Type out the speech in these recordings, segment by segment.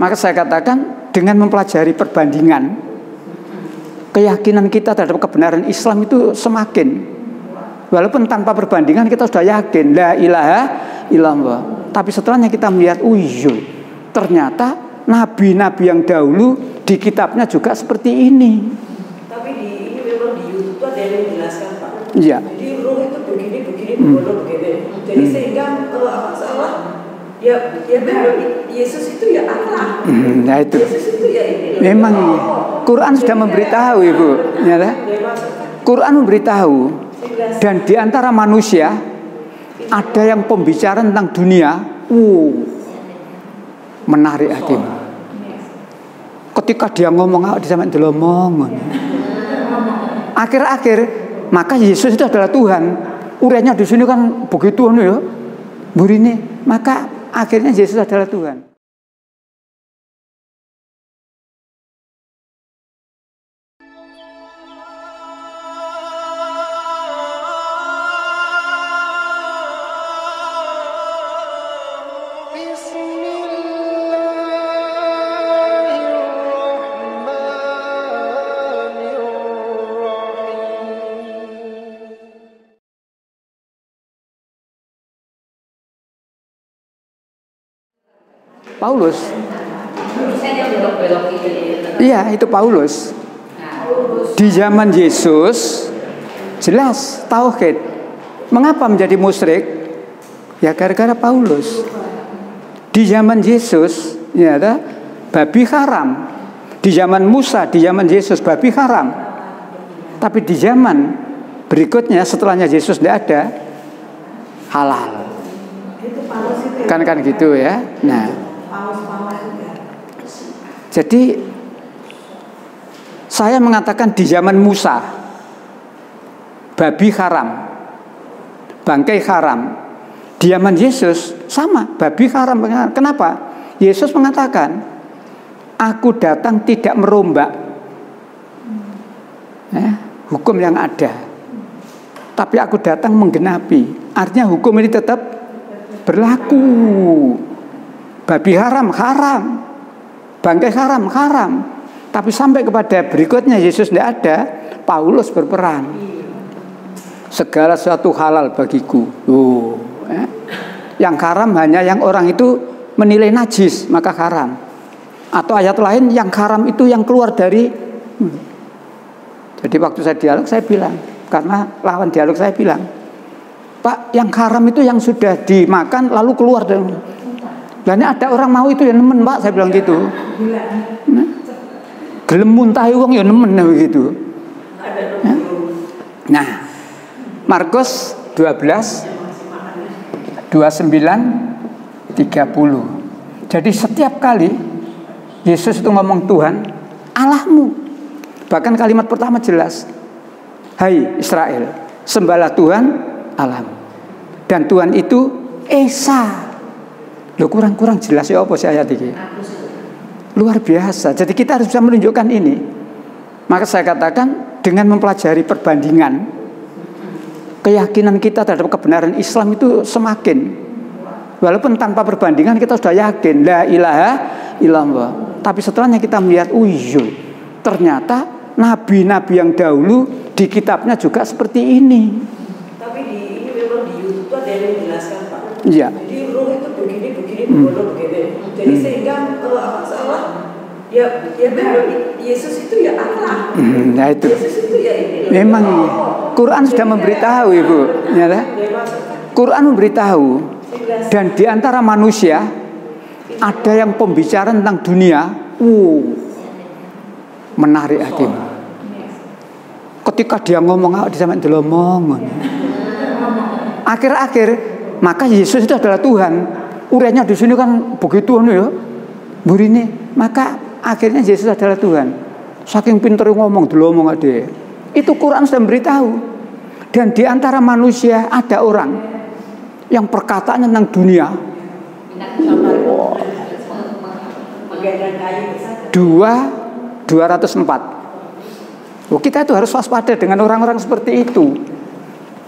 Maka saya katakan dengan mempelajari perbandingan, keyakinan kita terhadap kebenaran Islam itu semakin, walaupun tanpa perbandingan kita sudah yakin la ilaha illallah. Tapi setelahnya kita melihat, ternyata nabi-nabi yang dahulu di kitabnya juga seperti ini. Tapi ini memang di YouTube ada yang menjelaskan, Pak. Iya. Jadi ruh itu begini, begini. Jadi sehingga kalau apa salah, ya Yesus itu ya Allah. Nah itu. Yesus itu ya ini. Memang Quran sudah memberitahu, Ibu. Ya, Quran memberitahu. Dan di antara manusia ada yang pembicaraan tentang dunia, menarik hatimu. Ketika dia ngomong, dia sampai delomong. Akhir-akhir, maka Yesus itu adalah Tuhan. Urainya di sini kan begitu ya. Burine, maka akhirnya Yesus adalah Tuhan. Paulus. Iya, itu Paulus. Di zaman Yesus jelas tauhid. Mengapa menjadi musyrik? Ya gara-gara Paulus. Di zaman Yesus, ya babi haram. Di zaman Musa, di zaman Yesus babi haram. Tapi di zaman berikutnya setelahnya Yesus tidak ada, halal. Kan gitu ya. Nah, jadi saya mengatakan di zaman Musa babi haram, bangkai haram. Di zaman Yesus sama, babi haram. Kenapa? Yesus mengatakan, aku datang tidak merombak hukum yang ada, tapi aku datang menggenapi. Artinya hukum ini tetap berlaku. Babi haram, bangkai haram. Tapi sampai kepada berikutnya Yesus tidak ada, Paulus berperan. Segala sesuatu halal bagiku. Yang haram hanya yang orang itu menilai najis, maka haram. Atau ayat lain, yang haram itu yang keluar dari. Jadi waktu saya dialog saya bilang, karena lawan dialog saya bilang, Pak, yang haram itu yang sudah dimakan lalu keluar dari. Lah ini ada orang mau itu ya nemen, Pak, saya bilang gitu. Gelem muntahi wong ya nemen begitu. Nah, Markus 12 29 30. Jadi setiap kali Yesus itu ngomong Tuhan Allahmu, bahkan kalimat pertama jelas, hai Israel, sembahlah Tuhan Allahmu. Dan Tuhan itu Esa. Loh, kurang jelas ya apa sih ayat ini? Luar biasa. Jadi kita harus bisa menunjukkan ini. Maka saya katakan dengan mempelajari perbandingan, keyakinan kita terhadap kebenaran Islam itu semakin, walaupun tanpa perbandingan kita sudah yakin la ilaha illallah. Tapi setelahnya kita melihat, ternyata nabi-nabi yang dahulu di kitabnya juga seperti ini. Tapi ini memang di YouTube ada yang menjelaskan, Pak. Iya. Jadi ruh itu begini. Jadi sehingga kalau apa salah, ya Yesus itu ya Allah. Nah itu. Yesus itu ya ini. Memang Quran sudah memberitahu, Ibu. Ya, Quran memberitahu. Dan di antara manusia ada yang pembicaraan tentang dunia, menarik hatimu. Ketika dia ngomong, dia sampai delomong. Akhir-akhir, maka Yesus itu adalah Tuhan. Urainya di sini kan begitu ya. Burine, maka akhirnya Yesus adalah Tuhan. Saking pintar ngomong, delomong ade. Itu Quran sudah memberitahu. Dan di antara manusia ada orang yang perkataannya tentang dunia. 204. Kita itu harus waspada dengan orang-orang seperti itu.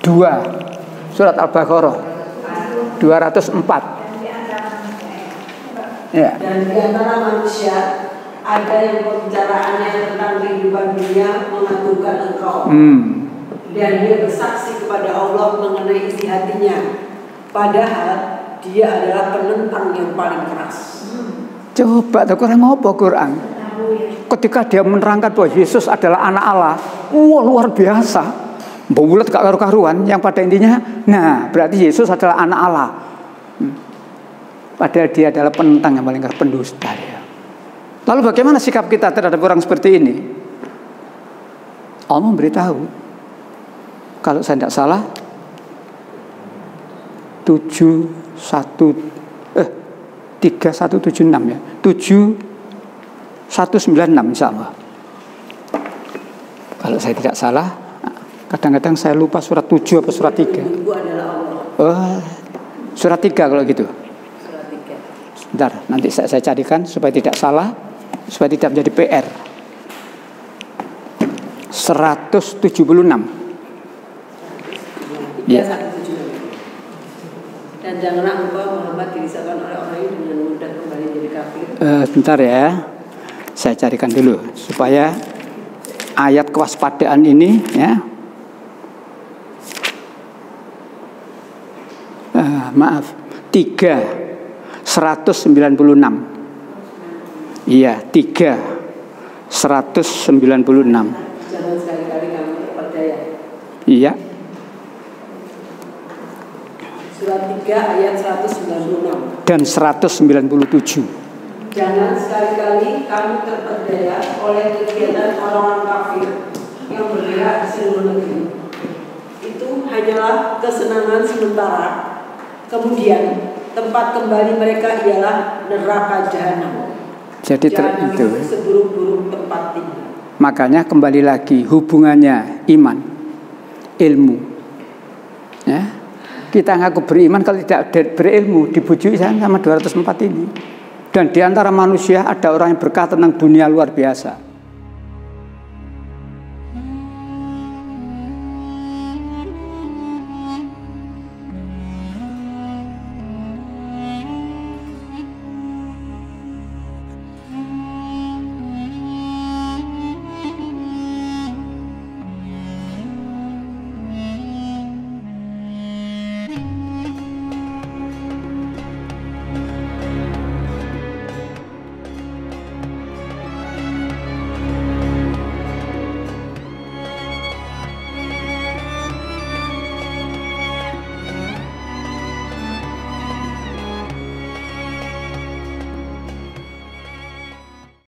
2 Surat Al-Baqarah 204. Ya. Dan di antara manusia ada yang pembicaraannya tentang kehidupan dunia mengagumkan engkau. Dan dia bersaksi kepada Allah mengenai isi hatinya. Padahal dia adalah penentang yang paling keras. Coba tuh Quran apa Quran? Ketika dia menerangkan bahwa Yesus adalah anak Allah, wah luar biasa, bulat gak karu-karuan. Yang pada intinya, nah berarti Yesus adalah anak Allah. Padahal dia adalah penentang yang paling keras, pendusta ya. Lalu bagaimana sikap kita terhadap orang seperti ini? Allah memberitahu, kalau saya tidak salah 3176 ya, 7196 insya Allah. Kalau saya tidak salah, kadang-kadang saya lupa surat 7 apa surat 3. Oh, surat 3 kalau gitu. Surat 3. Sebentar, nanti saya carikan supaya tidak salah, supaya tidak menjadi PR. 176. Ya. Dan janganlah engkau Muhammad dirisaukan oleh orang ini dengan mudah kembali jadi kafir. Bentar ya, saya carikan dulu supaya ayat kewaspadaan ini ya. Maaf, 196. Iya, 196. Jangan sekali-kali kamu terperdaya. Iya. Surat 3 ayat 196 dan 197. Jangan sekali-kali kamu terperdaya oleh kegiatan orang-orang kafir yang bergerak di seluruh negeri. Itu hanyalah kesenangan sementara. Kemudian tempat kembali mereka ialah neraka jahanam. Jadi itu seburuk-buruk tempat tinggal. Makanya kembali lagi hubungannya iman, ilmu. Ya. Kita ngaku beriman kalau tidak berilmu, dibujuki sama 204 ini. Dan di antara manusia ada orang yang berkata tentang dunia luar biasa.